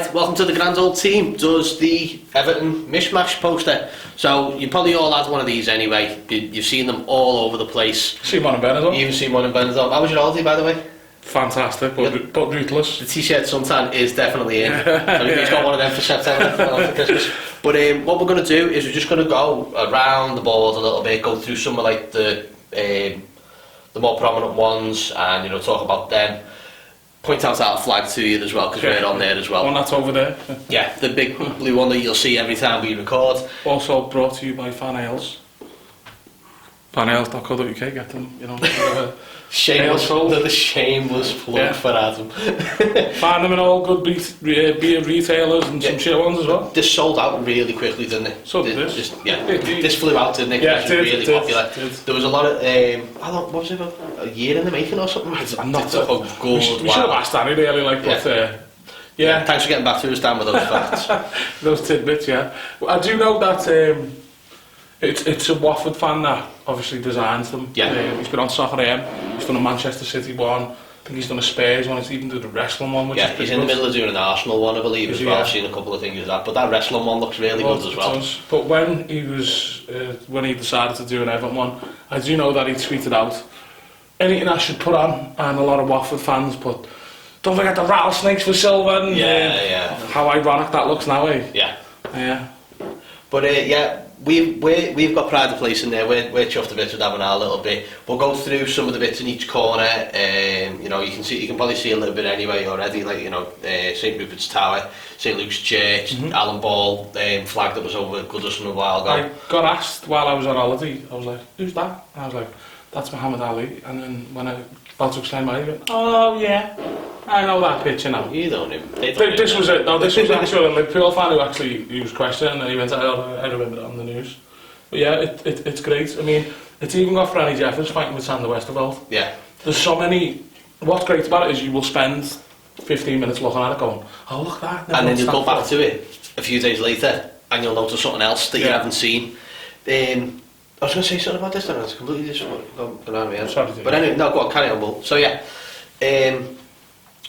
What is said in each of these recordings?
Alright, welcome to the GrandOldTeam does the Everton Mishmash poster. So you probably all had one of these anyway. You've seen them all over the place. Seen one in Benidorm. You've seen one in Benidorm. How was your holiday, by the way? Fantastic, but ruthless. The t-shirt suntan is definitely in. I mean, he's got one of them for September for Christmas. But what we're going to do is we're just going to go around the board a little bit, go through some of like the more prominent ones, and talk about them. Point out our flag to you as well, because we're on there as well. One that's over there. Yeah, the big blue one that you'll see every time we record. Also brought to you by Fan Ales. fanales.co.uk, get them, Shameless, another shameless plug for Adam. Find them in all good beer retailers and some shit ones as well. This sold out really quickly, didn't it? So did this. This flew out, didn't it? Yeah, it was really popular. There was a lot of, what was it, about a year in the making or something? I'm not a good we should have asked Danny really, but yeah. Thanks for getting back to us, Dan, with those facts. Those tidbits, yeah. I do know that it's a Watford fan that obviously designs them. Yeah. He's been on Soccer AM, he's done a Manchester City one, I think he's done a Spurs one, he's even done a wrestling one. Which he's in the middle of doing an Arsenal one, I believe, as well. I've seen a couple of things of that, but that wrestling one looks really good as well. But when he decided to do an Everton one, I do know that he tweeted out anything I should put on, and a lot of Watford fans put, don't forget the rattlesnakes for silver. And, how ironic that looks now, eh? Yeah. But we've got pride of place in there. We're chuffed a bit with having our little bit. We'll go through some of the bits in each corner. You can probably see a little bit anyway already. Like St Rupert's Tower, St Luke's Church, Alan Ball flag that was over Goodison a while ago. I got asked while I was on holiday. I was like, "Who's that?" And I was like, "That's Muhammad Ali." And then when I about to explain my name, "Oh yeah, I know that picture now." You don't know. This was actually a Liverpool fan who he was questioning, and he went, I remember it on the news. But yeah, it's great. I mean, it's even got Franny Jeffers fighting with Sander Westerveld. Yeah. There's so many. What's great about it is you will spend 15 minutes looking at it going, oh look at that. And then you'll go back to it a few days later, and you'll notice something else that you haven't seen. I was going to say something about this, then it's completely just gone out of my head. Sorry. But anyway, no, go on, carry on, Bull. So yeah,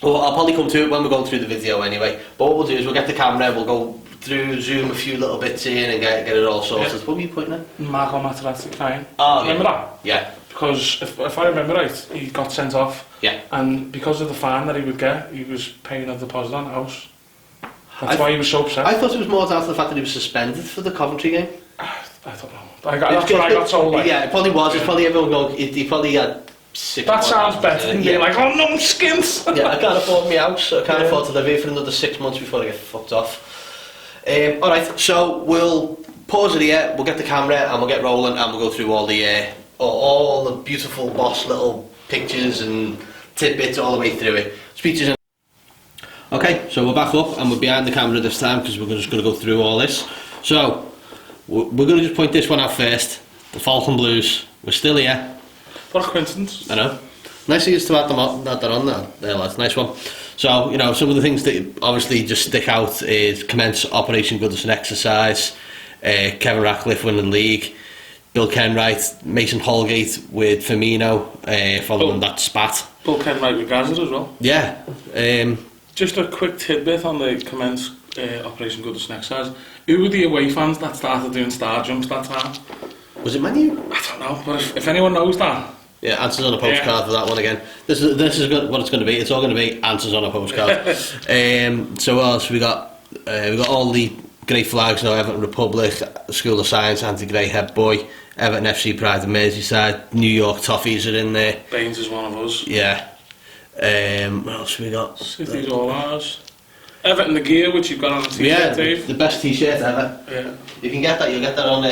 well, I'll probably come to it when we're going through the video anyway. But what we'll do is we'll get the camera, we'll go through, zoom a few little bits in and get it all sorted. What were you pointing at? Marco Materazzi crying. Oh, remember that? Yeah. Because if I remember right, he got sent off. Yeah. And because of the fine that he would get, he was paying a deposit on the house. That's why he was so upset. I thought it was more down to the fact that he was suspended for the Coventry game. I don't know. That's what I got told. Like. Yeah, it probably was. It's probably everyone going. He probably had 6 That sounds better than being like, oh, numbskins. Yeah, I can't afford my house. I can't afford to live here for another 6 months before I get fucked off. Alright, so we'll pause it here. We'll get the camera and we'll get rolling and we'll go through all the beautiful boss little pictures and tidbits all the way through it. Speeches. Okay, so we're back up and we're behind the camera this time because we're just going to go through all this. So we're going to just point this one out first. The Falcon Blues. We're still here. What a coincidence. I know. Nice of you to have them on there, lads. Nice one. So, some of the things that obviously just stick out is commence Operation Goodison exercise, Kevin Ratcliffe winning league, Bill Kenwright, Mason Holgate with Firmino following that spat. Bill Kenwright with Gaza as well. Yeah. Just a quick tidbit on the commence Operation Goodison exercise. Who were the away fans that started doing star jumps that time? Was it Man U? I don't know, but if anyone knows that. Yeah, answers on a postcard for that one again. This is what it's going to be. It's all going to be answers on a postcard. So what else we got? We got all the great flags now. Everton Republic, School of Science, Anti-Grey, Head Boy, Everton FC, Pride of Merseyside, New York Toffees are in there. Baines is one of us. Yeah. What else we got? City's all ours. Everton the gear, which you've got on the t-shirt, Dave. The best t-shirt ever. Yeah. You can get that. You'll get that on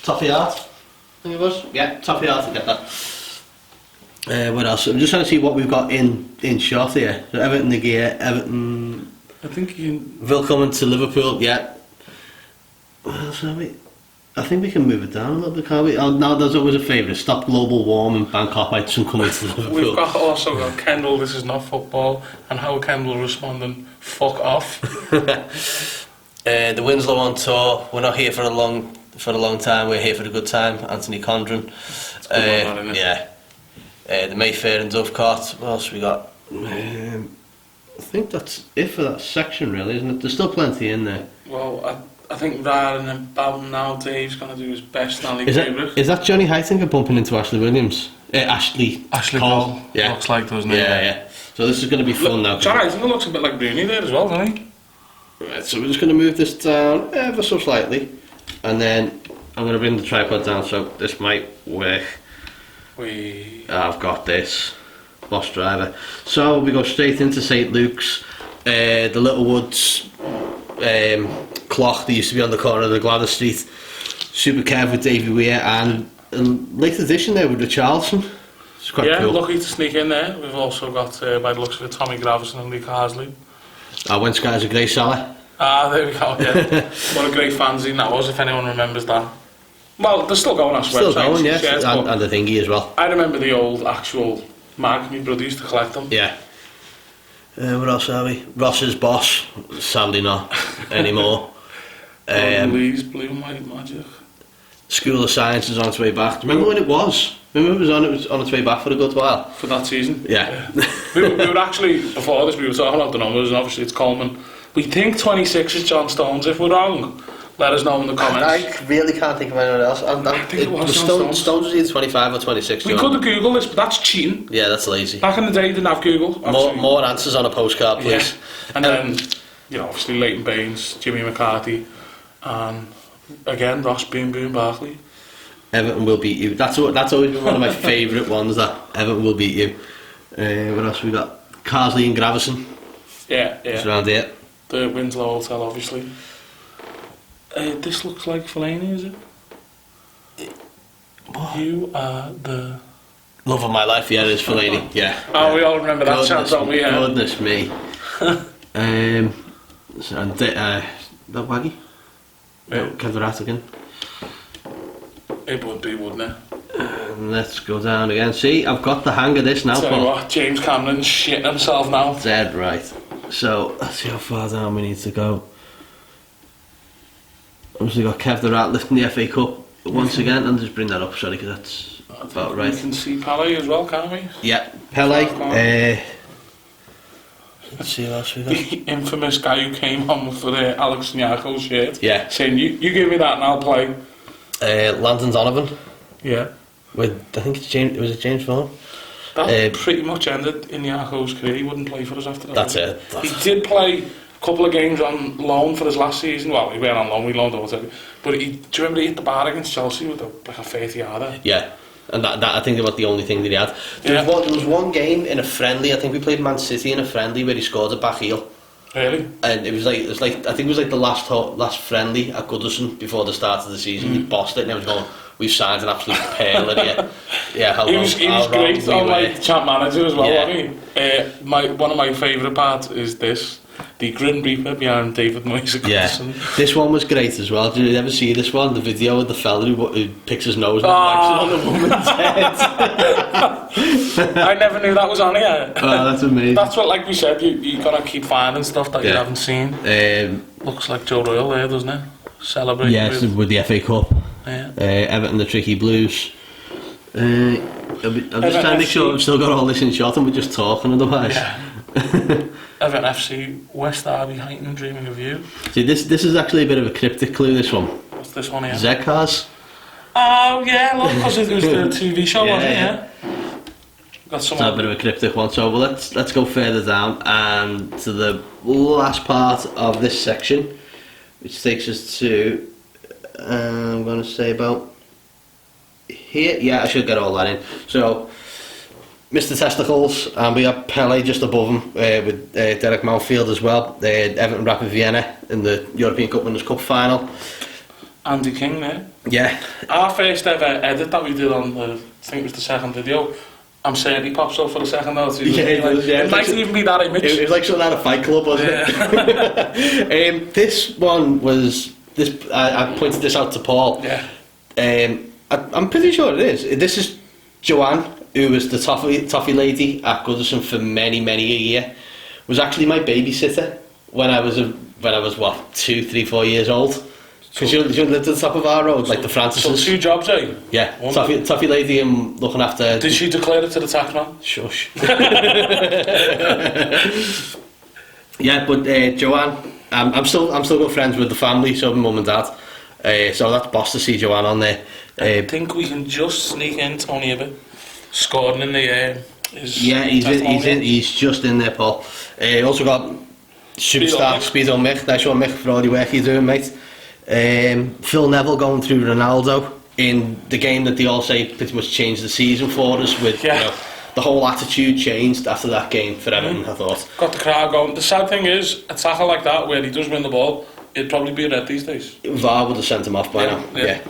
Toffee Art. I think it was. Yeah, Toffee Art. You get that. What else? I'm just trying to see what we've got in shot here. So Everton the gear. Everton. I think you. Welcome to Liverpool. Yeah. What else have we? I think we can move it down a little bit, can't we? Oh, no, there's always a favourite. Stop global warming, ban copyrights from coming to Liverpool. We've also got Kendall, this is not football, and how Kendall responding, fuck off. The Winslow on tour. We're not here for a long time. We're here for a good time. Anthony Condren. Yeah. The Mayfair and Dovecot. What else we got? think that's it for that section, really, isn't it? There's still plenty in there. Well, I think rather than about now, Dave's going to do his best Stanley favourite. Is that Johnny Heitinga bumping into Ashley Williams? Ashley Cole. Yeah. Looks like, doesn't it? Yeah. So this is going to be fun now. Johnny Heitinga looks a bit like Rooney there as well, doesn't he? Right, so we're just going to move this down ever so slightly. And then I'm going to bring the tripod down so this might work. I've got this. Boss driver. So we go straight into St Luke's. The Little Woods clock that used to be on the corner of the Gladys Street. Super Kev with Davey Weir and late edition there with Richarlison. It's quite cool. Lucky to sneak in there. We've also got, by the looks of it, Tommy Gravison and Luke Harsley. When Sky's a great seller. There we go, yeah. What a great fanzine that was, if anyone remembers that. Well, they're still going on websites. Still going, yes, and the thingy as well. I remember the old actual mag, my brother used to collect them. Yeah. What else are we? Ross's Boss, sadly not anymore. Lee's Blue and White Magic. School of Science is on its way back. Do you remember when it was? Remember it was on its way back for a good while? For that season? Yeah. we were actually, before this, we were talking about the numbers, and obviously it's Coleman. We think 26 is John Stones. If we're wrong, let us know in the comments. I really can't think of anyone else. I think it was Stones was either 25 or 26. We could have Googled this, but that's cheating. Yeah, that's lazy. Back in the day, you didn't have Google. More answers on a postcard, please. Yeah. And then, obviously Leighton Baines, Jimmy McCarthy, and again, Ross Boom Boom Barkley. Everton will beat you. That's always been one of my favourite ones, that Everton will beat you. What else we got? Carsley and Gravison. Yeah. It's around here. The Winslow Hotel, obviously. This looks like Fellaini, is it? What? You are the love of my life. Yeah, it is Fellaini. Yeah. Oh, we all remember that chant, don't we? Yeah. Goodness me. And that Waggy. Yeah. Kevin Rattigan. It would be, wouldn't it? Let's go down again. See, I've got the hang of this now. Tell you what, James Cameron's shitting himself now. Dead right. So let's see how far down we need to go. Obviously got Kev the Rat lifting the FA Cup once again, and just bring that up, sorry, because that's about right. We can see Pele as well, can't we? Yeah, Pele. Let's see what else we got. The infamous guy who came on for the Alex Nyarko shirt. Yeah. Saying, you give me that and I'll play. Landon Donovan. Yeah. With, I think it's James Vaughan. That pretty much ended in Nyarko's career. He wouldn't play for us after that. That's it. He did play a couple of games on loan for his last season. Well, he went on loan, we loaned him, whatever. But do you remember he hit the bar against Chelsea with like a 30-yarder? Yeah. And that I think that was the only thing that he had. There was one game in a friendly, I think we played Man City in a friendly where he scored a back heel. Really? And it was like I think it was like the last friendly at Goodison before the start of the season. We bossed it and I was going, we've signed an absolute pearl here. Yeah, he was great on like champ manager as well, wasn't he? One of my favourite parts is this. The Grim Reaper behind David Moyes. Yeah, this one was great as well. Did you ever see this one? The video of the fella who picks his nose and wipes it on the woman's head. I never knew that was on here. Oh, that's amazing. That's what, like we said, you gotta keep finding stuff that you haven't seen. Looks like Joe Royal there, doesn't it? Celebrating. Yes, with the FA Cup. Yeah. Everton the Tricky Blues. I'm just trying to make sure I've still got all this in shot and we're just talking otherwise. Yeah. Everton FC, West Derby, Heighton, Dreaming of You. See, this is actually a bit of a cryptic clue, this one. What's this one here? Zekars. Oh, yeah, look, because it was the TV show, wasn't it? Yeah. That's a bit of a cryptic one, so let's go further down and to the last part of this section, which takes us to, I'm going to say about here. Yeah, I should get all that in. So, Mr. Testicles, and we have Pele just above him with Derek Mountfield as well. Everton Rapid Vienna in the European Cup Winners' Cup final. Andy King there. Yeah. Our first ever edit that we did on I think it was the second video. I'm saying he pops up for the second though. Yeah, it might even be that image. It was like something out of Fight Club, wasn't it? This one was I pointed this out to Paul. Yeah. I'm pretty sure it is. This is Joanne, who was the toffee lady at Goodison for many a year. Was actually my babysitter when I was what 2, 3, 4 years old. Because she lived at the top of our road, like the Francis. So 2 jobs, eh? Yeah, toffee lady and looking after. Did she declare it to the taxman? Shush. Yeah, but Joanne, I'm still good friends with the family, so mum and dad. So that's boss to see Joanne on there. I think we can just sneak in Tony a bit. Scoring in the he's just in there, Paul. Also got superstar Speedo Mick. Nice one, Mick, for all the work you're doing, mate. Phil Neville going through Ronaldo in the game that they all say pretty much changed the season for us. With you know, the whole attitude changed after that game for Everton. I thought got the crowd going. The sad thing is, a tackle like that where he does win the ball, it'd probably be a red these days. VAR would have sent him off by now. Yeah.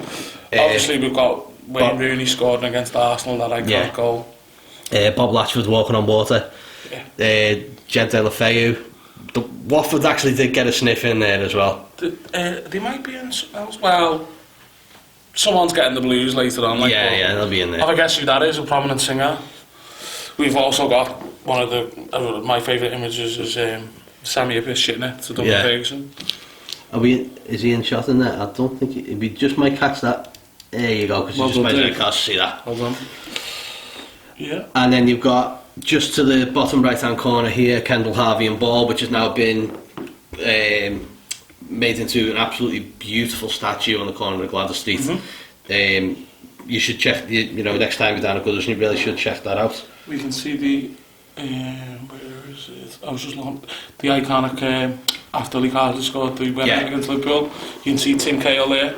Obviously, we've got Wayne Rooney scoring against Arsenal, that iconic goal. Bob Latchford walking on water. Jed De La Feu. The Watford actually did get a sniff in there as well. They might be in something else. Well, someone's getting the blues later on. They'll be in there. I guess who that is, a prominent singer. We've also got one of the my favourite images is Sammy Abyss shitting it to Duncan Ferguson. Is he in shot in there? I don't think we just might catch that. There you go, because you just might can't see that. Hold on. Yeah. And then you've got just to the bottom right hand corner here, Kendall Harvey and Ball, which has now been made into an absolutely beautiful statue on the corner of Gladys Street. You should check, next time you're down at Goodison, you really should check that out. We can see the, where is it? I was just looking, the iconic, after Lee Carter scored the winner against Liverpool, you can see Tim Cahill there.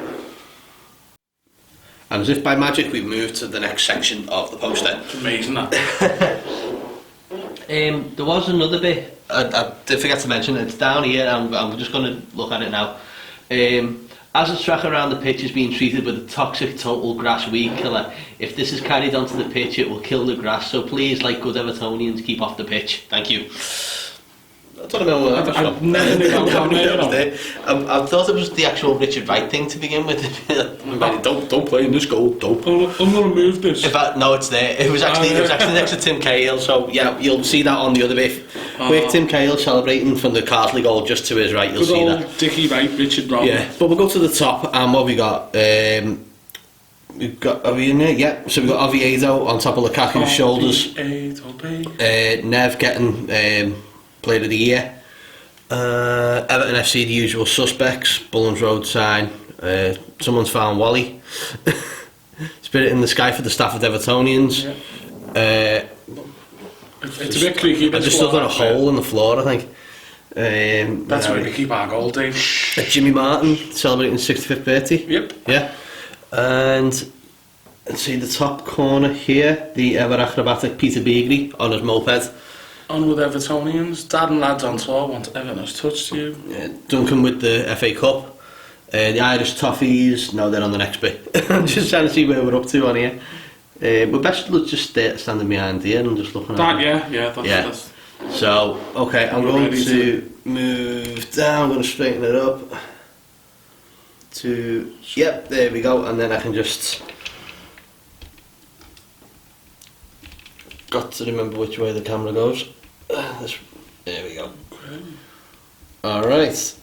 And as if by magic, we've moved to the next section of the poster. It's amazing, that. There was another bit, I did forget to mention, it's down here, I'm just going to look at it now. As a track around the pitch is being treated with a toxic total grass weed killer, if this is carried onto the pitch, it will kill the grass, so please, like good Evertonians, keep off the pitch. Thank you. I don't know. I thought it was the actual Richard Wright thing to begin with. Don't play in this goal. Don't. I'm going to move this. In fact, no, it's there. It was actually next to Tim Cahill. So yeah, you'll see that on the other bit. With Tim Cahill celebrating from the Carsley goal just to his right, you'll see that. Dickie Wright, Richard Brown. Yeah, but we'll go to the top, and what we got? Are we in there? Yeah. So we've got Oviedo on top of Lukaku's shoulders. Nev getting Player of the Year. Everton FC, the usual suspects. Bullens Road sign. Someone's found Wally. Spirit in the sky for the staff of Evertonians. It's a bit creaky. I just still got a hole in the floor, I think. That's where we keep our goal, Dave. Jimmy Martin celebrating his 65th birthday. Yep. Yeah. And let's see the top corner here, the ever acrobatic Peter Beagrie on his moped. On with Evertonians. Dad and lads on tour want Everton has touched you. Duncan with the FA Cup. The Irish Toffees. No, they're on the next bit. I'm just trying to see where we're up to on here. We're best just standing behind here and just looking at it. That's So, okay, I'm going to move down. I'm going to straighten it up. Yep, there we go. And then I can just... Got to remember which way the camera goes. There we go. Alright.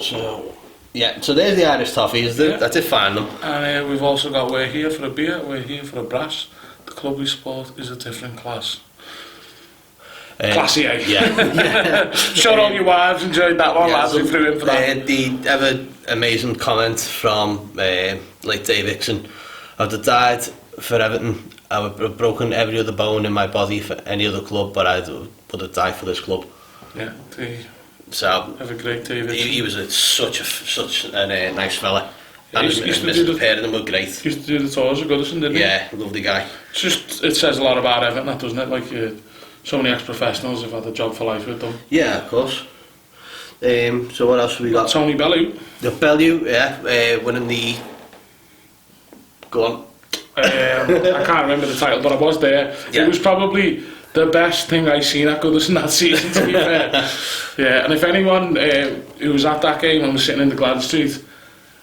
So, yeah, so there's the Irish Toffees. I did find them. And we've also got We're Here for a Beer, We're Here for a Brass. The club we support is a different class. Classy, eh? Yeah. Sure all your wives enjoyed that one, lads. We flew in for that. The ever amazing comment from like Dave Hickson. I'd have died for Everton. I would have broken every other bone in my body for any other club, but I would have died for this club. Yeah, so have a great David. He was such a nice fella. Yeah, and Mr. Pair of them were great. He used to do the tours of Goodison, didn't he? Yeah, lovely guy. It says a lot about Everton, that, doesn't it? Like so many ex-professionals have had a job for life with them. Yeah, of course. So what else have we got? Tony Bellew. The Bellew, winning the... Go on. I can't remember the title, but I was there. Yeah. It was probably the best thing I seen at Goodison that season, to be fair. Yeah, and if anyone who was at that game and was sitting in the Gladys Street,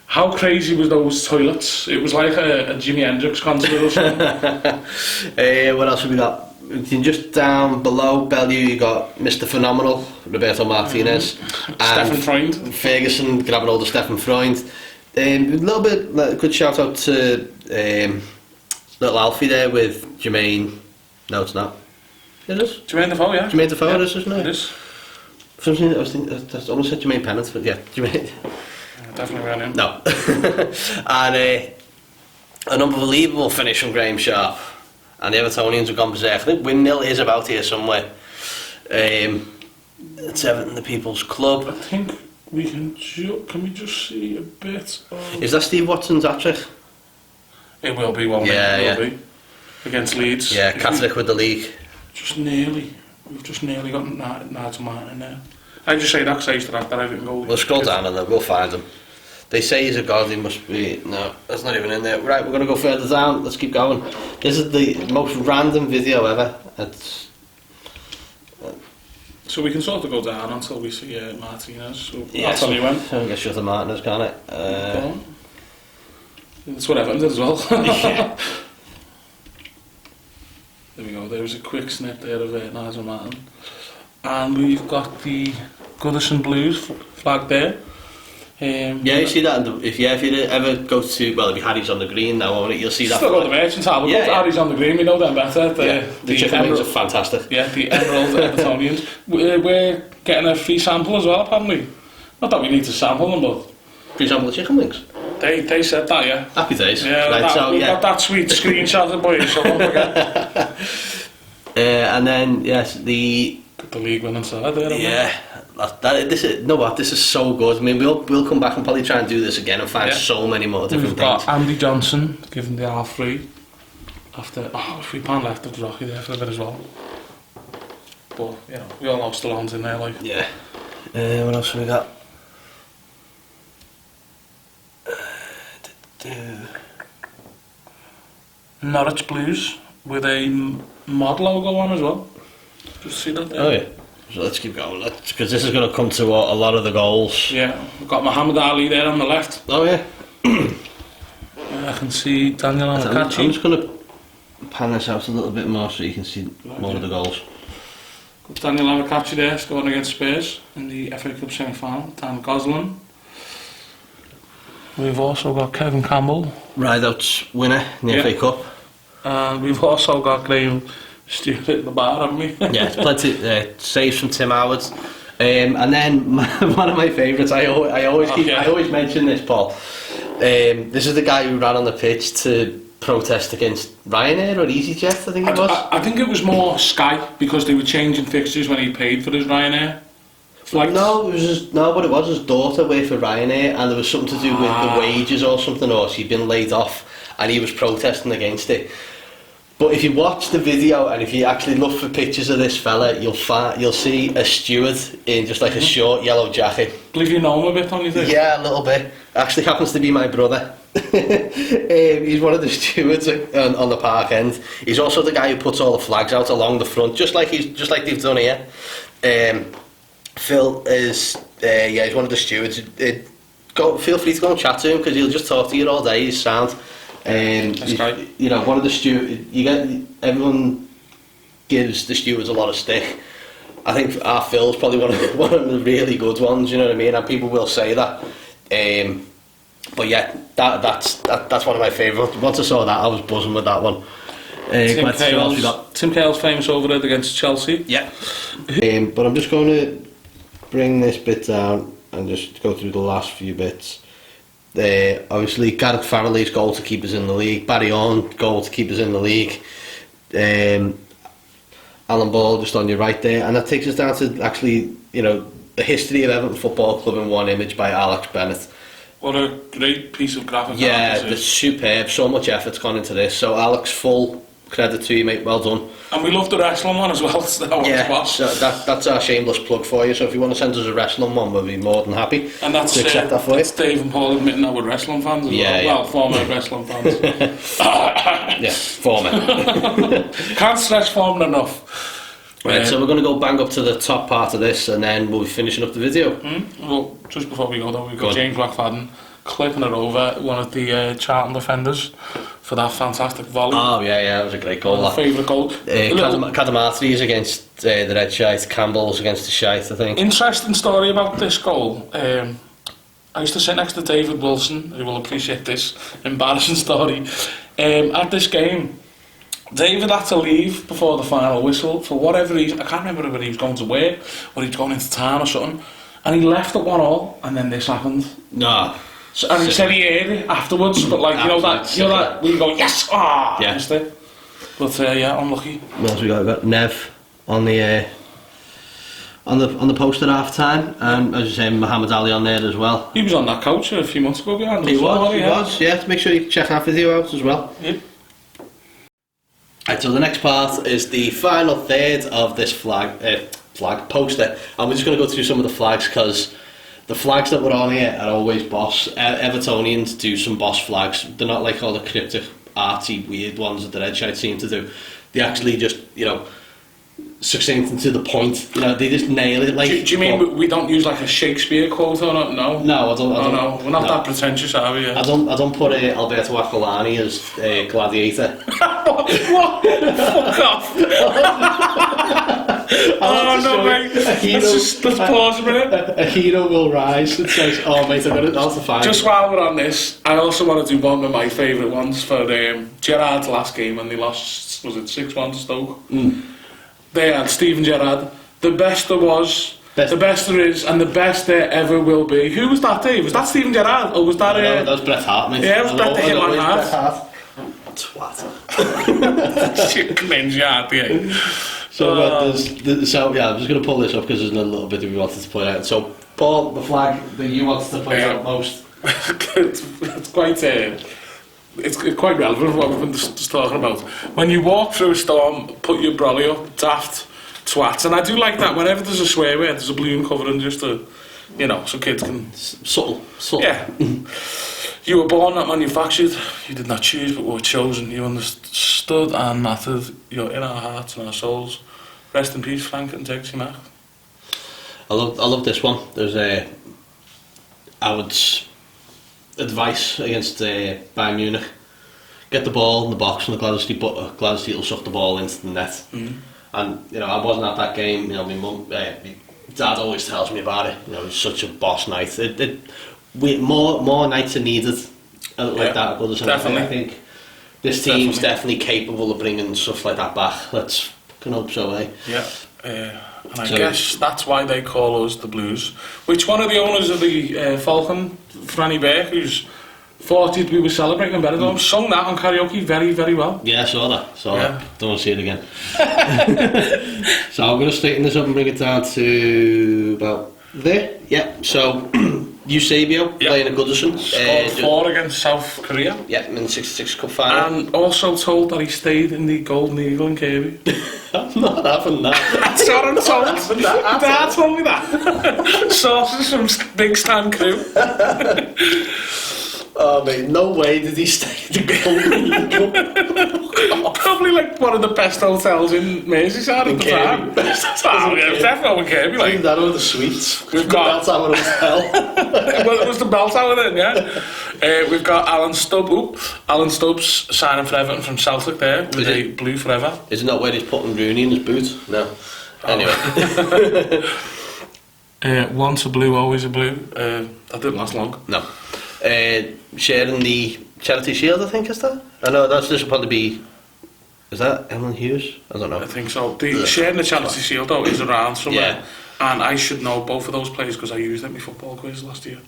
how crazy was those toilets? It was like a Jimi Hendrix concert or something. What else have we got? Just down below Bellew, you got Mr. Phenomenal, Roberto Martinez, and Stefan Freund. Ferguson grabbing hold of Stefan Freund. A little bit, good shout out to little Alfie there with Jermaine. No, it's not. It is. Jermaine Defoe, yeah. Jermaine Defoe, it is, isn't it? It is. For some reason, I was thinking, I almost said Jermaine Pennant, but yeah, Jermaine. Definitely ran him. No. And an unbelievable finish from Graham Sharp. And the Evertonians have gone berserk. I think windmill is about here somewhere. It's Everton, the People's Club. I think we can we just see a bit of... Is that Steve Watson's hat-trick? It will be, won't it? It will be. Against Leeds. Yeah, Catholic with the league. We've just nearly got Nigel Martin in there. I just say that because I used to have that Everton goal. We'll scroll down and then we'll find him. They say he's a god, he must be... No, that's not even in there. Right, we're going to go further down. Let's keep going. This is the most random video ever. It's... So we can sort of go down until we see Martinez. So yeah, I'll tell you when. I guess you're the Martinez, can't it? That's what Everton did as well. Yeah. There we go. There was a quick snip there of Nigel Martin. And we've got the Goodison Blues flag there. Yeah, you see that. If you ever go to, well, if you Harry's on the green now, won't it? You'll see that. Still got the merchants. We'll go to Harry's on the green. We know them better. The chicken wings are fantastic. Yeah, the Emerald Evertonians. We're getting a free sample as well, apparently. Not that we need to sample them, but free sample of chicken wings. They said that, yeah. Happy days. Yeah, right, we've got that sweet screenshot of boys, so don't forget. And then yes, the league winning side there. Yeah. This is so good. I mean, we'll come back and probably try and do this again and find so many more different things. We've got Andy Johnson giving the half-free after £3 left of Rocky there for a bit as well. But you know, we all know Stallone's in there, like. Yeah. What else have we got? Norwich Blues with a mod logo on as well. Just see that there. Oh yeah. So let's keep going, because this is going to come to a lot of the goals. Yeah, we've got Muhammad Ali there on the left. Oh yeah. I can see Daniel Amakachi. I'm just going to pan this out a little bit more so you can see more of the goals. Got Daniel Amakachi there scoring against Spurs in the FA Cup semi-final. Dan Gosling. We've also got Kevin Campbell, Rideout's winner in the FA Cup. And we've also got Graham Stewart at the bar, haven't we? Yeah, it's plenty saves from Tim Howard. And then one of my favourites, I always mention this, Paul. This is the guy who ran on the pitch to protest against Ryanair or EasyJet, I think it was. I think it was more Sky, because they were changing fixtures when he paid for his Ryanair flights. No, but it was his daughter worked for Ryanair, and there was something to do with the wages or something, or she'd been laid off, and he was protesting against it. But if you watch the video and if you actually look for pictures of this fella, you'll see a steward in just like a short yellow jacket. Believe you know him a bit, don't you think? Yeah, a little bit. Actually happens to be my brother. He's one of the stewards on the park end. He's also the guy who puts all the flags out along the front, just like they've done here. Phil is he's one of the stewards. Feel free to go and chat to him, because he'll just talk to you all day. He's sound. You know, one of the stewards, everyone gives the stewards a lot of stick. I think our Phil's probably one of the really good ones, you know what I mean, and people will say that. But yeah, that's one of my favourites. Once I saw that, I was buzzing with that one. Tim Cahill's famous over it against Chelsea. Yeah. But I'm just going to bring this bit down and just go through the last few bits. Obviously, Gareth Farrelly's goal to keep us in the league. Barry Orn goal to keep us in the league. Alan Ball just on your right there, and that takes us down to actually, you know, the history of Everton Football Club in one image by Alex Bennett. What a great piece of graphic. Yeah, it's superb. So much effort's gone into this. So Alex, full credit to you, mate. Well done. And we love the wrestling one as well. So that's our shameless plug for you. So if you want to send us a wrestling one, we'll be more than happy to accept that for you. That's Dave and Paul admitting that we're wrestling fans as well. Well, former wrestling fans. Yeah, former. Can't stress former enough. Right, so we're going to go bang up to the top part of this, and then we'll be finishing up the video. Well, just before we go though, we've got James McFadden clipping it over one of the Charlton defenders for that fantastic volley. Oh yeah, that was a great goal. My favourite goal. Cadamartri is against the Red Shite, Campbell's against the Shite, I think. Interesting story about this goal. I used to sit next to David Wilson, who will appreciate this embarrassing story. At this game, David had to leave before the final whistle for whatever reason. I can't remember whether he was going to work or he was going into town or something. And he left at 1-1, and then this happened. No. So, and he said he heard it afterwards, but like you know that when you go yes, yeah. But yeah, unlucky. What else we got? We've got Nev on the post at half time, and as you say, Muhammad Ali on there as well. He was on that couch a few months ago behind us. He was. Yeah. Make sure you check that video out as well. Yeah. Right, so the next part is the final third of this flag poster, and we're just going to go through some of the flags because the flags that were on here are always boss. Evertonians do some boss flags. They're not like all the cryptic, arty, weird ones that the Red Shite seem to do. They actually just, succinct and to the point. They just nail it. Like. Do you mean we don't use like a Shakespeare quote or not? No. No, I don't. No, we're not that pretentious, are we? Yeah. I don't put Alberto Aquilani as Gladiator. What? Fuck off. Oh no, mate. Let's pause a minute. A hero will rise. It says, "Oh mate, I've got it. That's fine." Just while we're on this, I also want to do one of my favourite ones for Gerrard's last game when they lost. Was it 6-1 to Stoke? They had Steven Gerrard. The best there was, the best there is, and the best there ever will be. Who was that, Dave? Was that Steven Gerrard, or was that? No, that was Bret Hart, mate. Yeah, it was Bret the Hitman Hart. Twat. Shit, cringe, yeah. So I'm just going to pull this up because there's a little bit that we wanted to point out. So, Paul, the flag that you wanted to point out most. It's quite. It's quite relevant for what we've been just talking about. When you walk through a storm, put your brolly up, daft twats. And I do like that. Whenever there's a swear word, there's a balloon covering just to, so kids can. Subtle. Yeah. You were born, not manufactured. You did not choose, but were chosen. You understood and mattered. You're in our hearts and our souls. Rest in peace, Frank and Dixie Mac. I love this one. There's Howard's advice against Bayern Munich. Get the ball in the box, and Gladys will suck the ball into the net. And I wasn't at that game. My mum, my dad always tells me about it. It's such a boss night. More nights are needed like that. Definitely. I think this team's definitely capable of bringing stuff like that back. Let's fucking hope so, eh? Yeah. And I guess that's why they call us the Blues. Which one of the owners of the Falcon, Franny Burke, who's 40th we were celebrating in Benidorm, sung that on karaoke very, very well. Yeah, I saw that. Don't want to see it again. So I'm going to straighten this up and bring it down to about there. Yeah, so Eusebio playing at Goodison. Scored 4 against South Korea. Yeah, in the 66 Cup final. And also told that he stayed in the Golden Eagle in Kirby. I'm not having that. That's what I'm told. Dad told me that. Sources from Big Stan Crew. Oh mate, no way did he stay in the Golden Eagle. Probably like one of the best hotels in Merseyside at the time. Definitely in Kirby. Like that or the suites. We've got Bell Tower Hotel. Well, it was the Bell Tower then, yeah. We've got Alan Stubbs signing for Everton from Celtic there with a blue forever. Isn't that where he's putting Rooney in his boot? No. Anyway. Once a blue, always a blue. That didn't last long. No. Sharing the Charity Shield, I think, is that? I know this will probably be. Is that Emlyn Hughes? I don't know. I think so. Sharing the Charity Shield though is around somewhere, and I should know both of those players because I used it in my football quiz last year.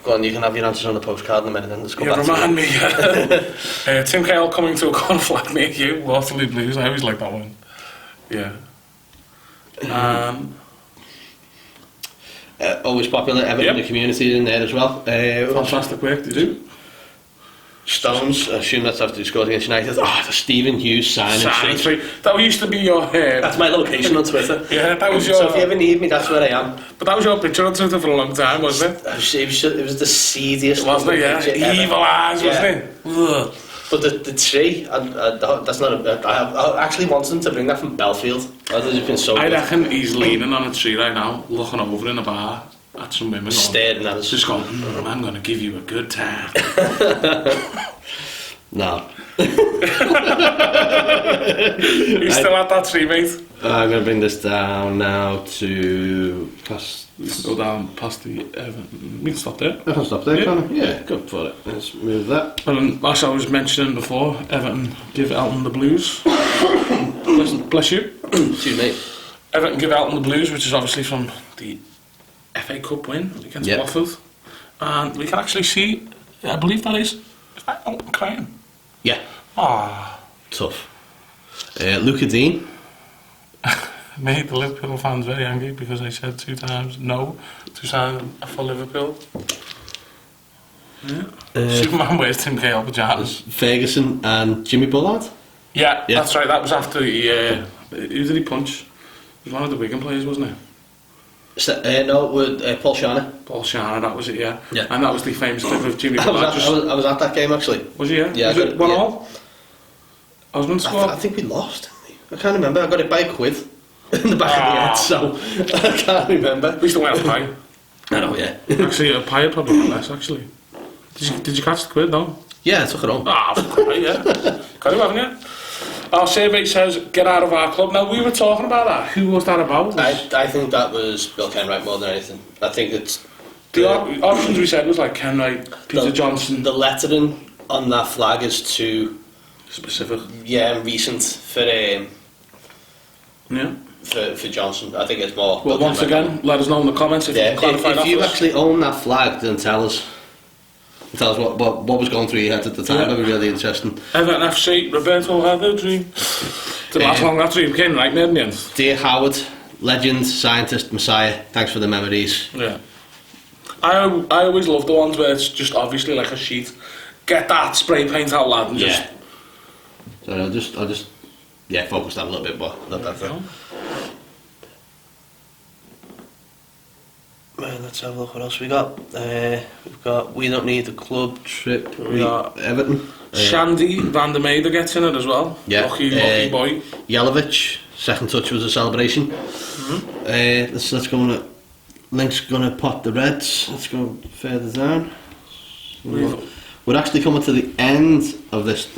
Go on, you can have your answers on the postcard in a minute. Then let's go back. Remind me. Tim Cahill coming to a corner flag near you. Waterloo Blues. I always like that one. Yeah. Always popular. Everton the community in there as well. Fantastic work to do. Stones, I assume that's after he scored against United. The Stephen Hughes signing street. That used to be your... that's my location on Twitter. Yeah, that was your... So if you ever need me, that's where I am. But that was your picture on Twitter for a long time, wasn't it? It was the seediest... Wasn't it, yeah? Evil eyes, wasn't it? Ugh. But the tree, that's not I actually wanted him to bring that from Belfield. That would have been so good. I reckon he's leaning on a tree right now, looking over in a bar at some women. Staring at us. Just going, I'm going to give you a good time. No. He's still at that 3, mate. I'm going to bring this down now to past. Go down past the Everton. We can stop there. I can stop there, Yeah. can I? Yeah, go for it. Let's move that. And as I was mentioning before, Everton give Elton the Blues. bless you. Excuse me. Everton give Elton the Blues, which is obviously from the FA Cup win against Watford. And we can actually see, I believe that is that Elton crying? Yeah. Ah. Tough. Luca Dean. Made the Liverpool fans very angry because I said 2 times no to sign for Liverpool. Yeah. Superman wears Tim Cahill pyjamas. Ferguson and Jimmy Bullard. Yeah, that's right. That was after he. Who did he punch? It was one of the Wigan players, wasn't it? No, with Paul Shannon. Paul Shannon, that was it, yeah. Yeah. And that was the famous clip of Jimmy Bullard. I was at that game actually. Was he, yeah? Yeah. Was it 1-1? I was going to score. I think we lost, didn't we? I can't remember. I got it by a quid in the back of the head, so I can't remember. We still went a pie. I know, yeah. Actually, a pie probably went less, actually. Did you catch the quid, no? Yeah, I took it home. Yeah. Got you, haven't you? Our survey says, get out of our club. Now, we were talking about that. Who was that about? I think that was Bill Kenwright more than anything. I think it's... The options we said was like Kenwright, Peter Johnson. The lettering on that flag is too... Specific. Yeah, and recent for Johnson. I think it's more... Well, once again, let us know in the comments if you can clarify that. If you actually own that flag, then tell us. Tell us what was going through your head at the time. That'd be really interesting. Everton FC, Roberto had a dream. To last long that dream came, right, in the end. Dear Howard, legend, scientist, messiah, thanks for the memories. Yeah. I always love the ones where it's just obviously like a sheet. Get that spray paint out, lad, and just... So I'll just focus that a little bit more. Not that thing. Let's have a look what else we got. We've got We Don't Need a Club Trip. We got Everton. Shandy Van der Meijden gets in it as well. Yeah. Lucky boy. Yelovich, second touch was a celebration. Let's go on it. Link's gonna pot the Reds. Let's go further down. We're actually coming to the end of this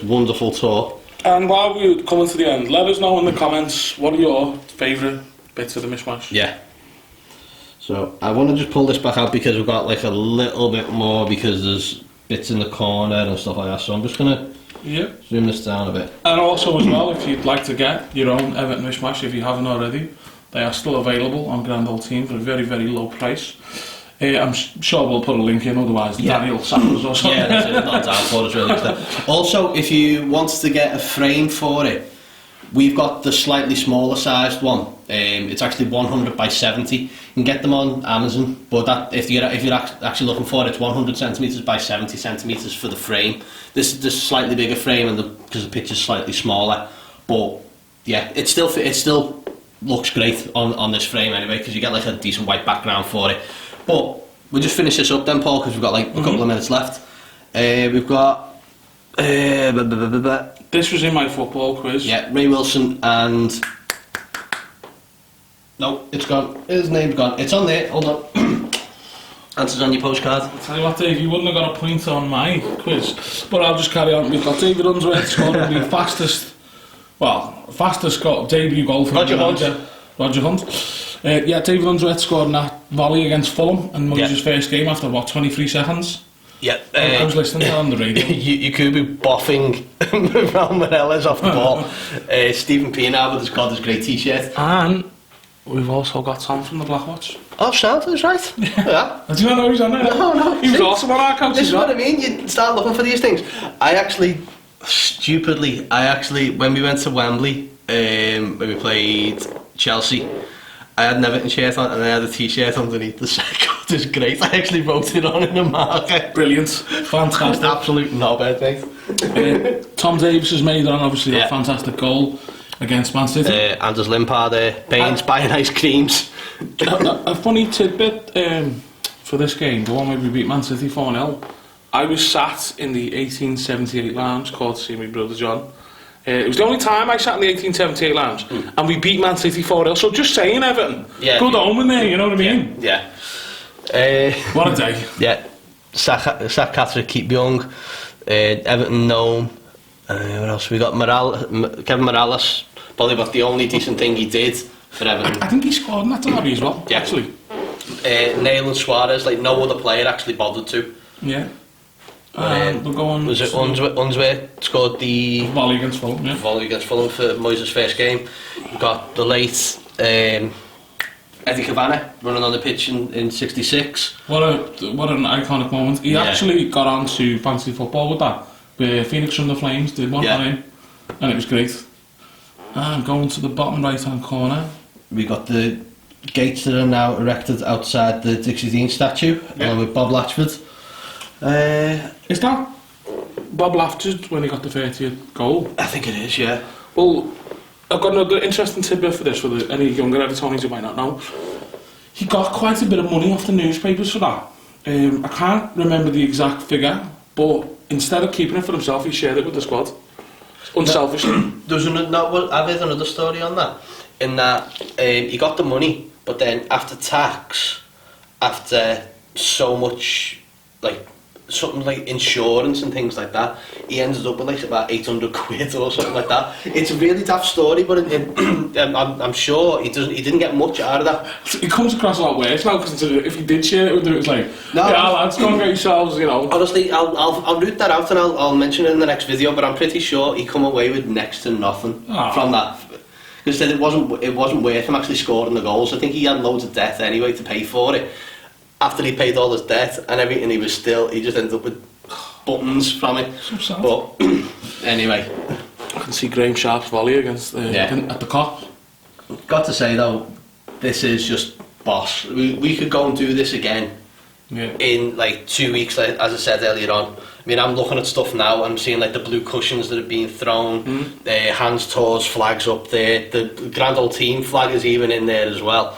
wonderful tour. And while we're coming to the end, let us know in the comments what are your favourite bits of the mishmash. Yeah. So I want to just pull this back out because we've got like a little bit more because there's bits in the corner and stuff like that. So I'm just gonna zoom this down a bit. And also as well, if you'd like to get your own Everton Mishmash, if you haven't already, they are still available on GrandOldTeam for a very, very low price. I'm sure we'll put a link in, otherwise Daniel Sanders or something. Yeah, that's it, not down for us really. Also, if you want to get a frame for it, we've got the slightly smaller sized one. It's actually 100 by 70. You can get them on Amazon, but that if you're actually looking for it, it's 100 centimeters by 70 centimeters for the frame. This is the slightly bigger frame, and because the picture's slightly smaller. But yeah, it still looks great on this frame anyway, because you get like a decent white background for it. But we'll just finish this up then, Paul, because we've got like a couple of minutes left. We've got this was in my football quiz. Yeah, Ray Wilson and no, it's gone. His name's gone. It's on there. Hold on. Answers on your postcard. I'll tell you what, Dave, you wouldn't have got a point on my quiz, but I'll just carry on. We've got David Unsworth scoring the fastest debut goal for Roger Hunt. Roger Hunt. David Unsworth scoring that volley against Fulham in Moyes' first game after 23 seconds. Yeah, I was listening to that on the radio. Yakubu boffing Raul Morelos off the ball. Stephen Pienaar with his God's great t-shirt. And we've also got Tom from the Black Watch. Oh, Shelton's right. Yeah. Did you not know he was on there? No. He was awesome on our coach. This is what I mean. You start looking for these things. I actually, when we went to Wembley, when we played Chelsea, I had an Everton shirt on and I had a t-shirt underneath the God is great. I actually wrote it on in the marker. Brilliant. Fantastic. Absolute knobhead, mate. Tom Davis has made on obviously that fantastic goal against Man City. Anders Limpar there, Baines buying ice creams. A funny tidbit for this game, the one where we beat Man City 4-0. I was sat in the 1878 lounge, courtesy of my brother John. It was the only time I sat in the 1878 lounge, and we beat Man City 4-0. So just saying, Everton, good omen there, you know what I mean? Yeah. What a day. Yeah. Sak Catherick, keep young. Everton known. What else? We got Kevin Morales, probably about the only decent thing he did for Everton. I think he scored in that derby as well, Yeah. actually. Nail and Suarez, like no other player actually bothered to. Yeah. We're going... Was it Unsworth scored the volley against Fulham, yeah. volley against Fulham for Moyes' first game. We got the late Eddie Cavani running on the pitch in 66. What an iconic moment. He actually got on to fantasy football with that. Where Phoenix from the Flames did one on him, and it was great. And going to the bottom right hand corner, we got the gates that are now erected outside the Dixie Dean statue, along with Bob Latchford. Is that Bob Latchford when he got the 30th goal? I think it is, yeah. Well, I've got another interesting tidbit for this for any younger Evertonians who might not know. He got quite a bit of money off the newspapers for that. I can't remember the exact figure, but instead of keeping it for himself, he shared it with the squad. Unselfishly. I've heard another story on that. In that he got the money, but then after tax, after so much, like something like insurance and things like that, he ended up with like about 800 quid or something like that. It's a really tough story, but I'm sure he didn't get much out of that. It comes across a lot worse now, because if he did share it with them, it's like, no, yeah, lads, go and get yourselves, you know. Honestly, I'll root that out and I'll mention it in the next video, but I'm pretty sure he come away with next to nothing from that. Because then it wasn't worth him actually scoring the goals. I think he had loads of debt anyway to pay for it. After he paid all his debt and everything, he just ended up with buttons from it. So sad. But anyway, I can see Graham Sharp's volley against at the Cops. Got to say though, this is just boss. We could go and do this again in like 2 weeks, like, as I said earlier on. I mean, I'm looking at stuff now. I'm seeing like the blue cushions that are being thrown, Hans Tor's flags up there. The GrandOldTeam flag is even in there as well.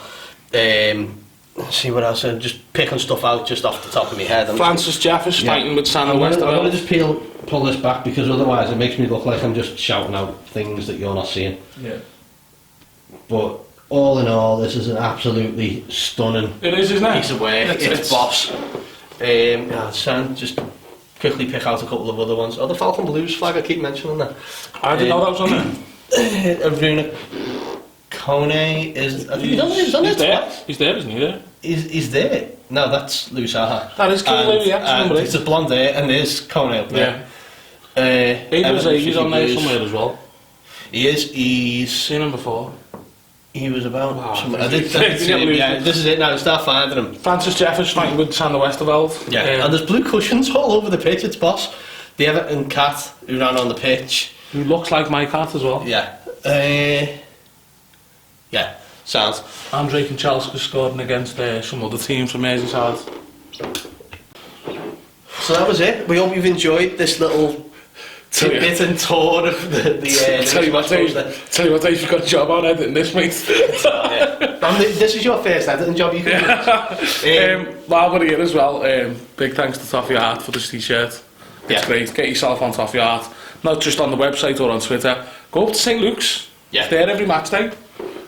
Let's see what else. I'm just picking stuff out just off the top of my head. Francis Jeffers fighting with Santa Westerveld. I'm going to just pull this back, because otherwise it makes me look like I'm just shouting out things that you're not seeing. Yeah. But all in all, this is an absolutely stunning isn't it? piece of work. It's boss. Just quickly pick out a couple of other ones. Oh, the Falcon Blues flag, I keep mentioning that. I didn't know that was on there. Aruna Kone is... He's there. He's there, isn't he? There? He's there. No, that's Lou Saha. That is Kone, yeah. It's a blonde hair, and there's Kone up there. He's on there somewhere as well. He is. He's seen him before. He was about... I did see him, yeah. This is it now, start finding him. Francis Jeffers fighting with Santa Westerveld. Yeah, and there's blue cushions all over the pitch, it's boss. The Everton cat who ran on the pitch. Who looks like my cat as well. Yeah. Yeah, sounds. Andre Kanchelskis scoring against some other teams from Merseyside. So that was it. We hope you've enjoyed this little tidbit and tour of the tell you what, Dave, you've got a job on editing this, mate. This is your first editing job you can do. While we're here as well, big thanks to Toffee Art for this t-shirt. It's great. Get yourself on Toffee Art, not just on the website or on Twitter. Go up to St Luke's. It's there every match day.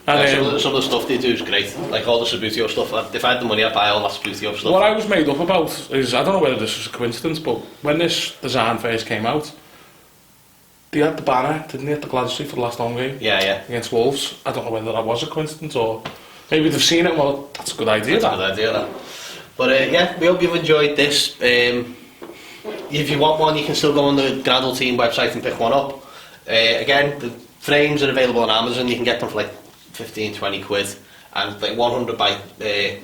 And some of the stuff they do is great, like all the Sabutio stuff. If I had the money, I'd buy all that Sabutio stuff. What I was made up about is, I don't know whether this was a coincidence, but when this design first came out, they had the banner, didn't they, at the Gladys Street for the last home game? Yeah. Against Wolves. I don't know whether that was a coincidence, or maybe they've seen it and well, that's a good idea. That's a good idea, that. But we hope you've enjoyed this. If you want one, you can still go on the GrandOldTeam website and pick one up. Again, the frames are available on Amazon. You can get them for like 15-20 quid, and like 100 by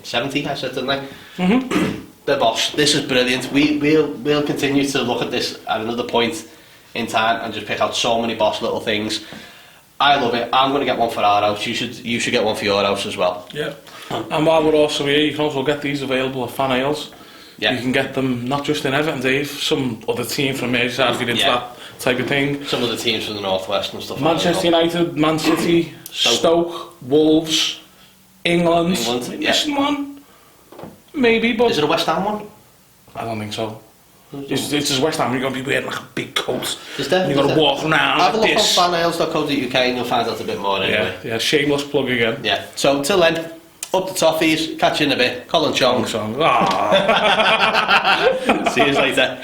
70, I said, didn't I? The boss. This is brilliant. We'll continue to look at this at another point in time and just pick out so many boss little things. I love it. I'm going to get one for our house. You should get one for your house as well. Yeah. And while we're also here, you can also get these available at Fan Ales. Yeah. You can get them not just in Everton, Dave, some other team from Merseyside get into that type of thing. Some of the teams from the Northwest and stuff. Manchester United, Man City, Stoke, Wolves, England. Missing one? Maybe, but... Is it a West Ham one? I don't think so. It's just West Ham, you're going to be wearing like a big coat. Is there? You've got to walk around have like this. Have a look on fanales.co.uk and you'll find out a bit more anyway. Yeah, shameless plug again. Yeah, so till then, up the toffees, catch you in a bit. Colin Chong. See you later.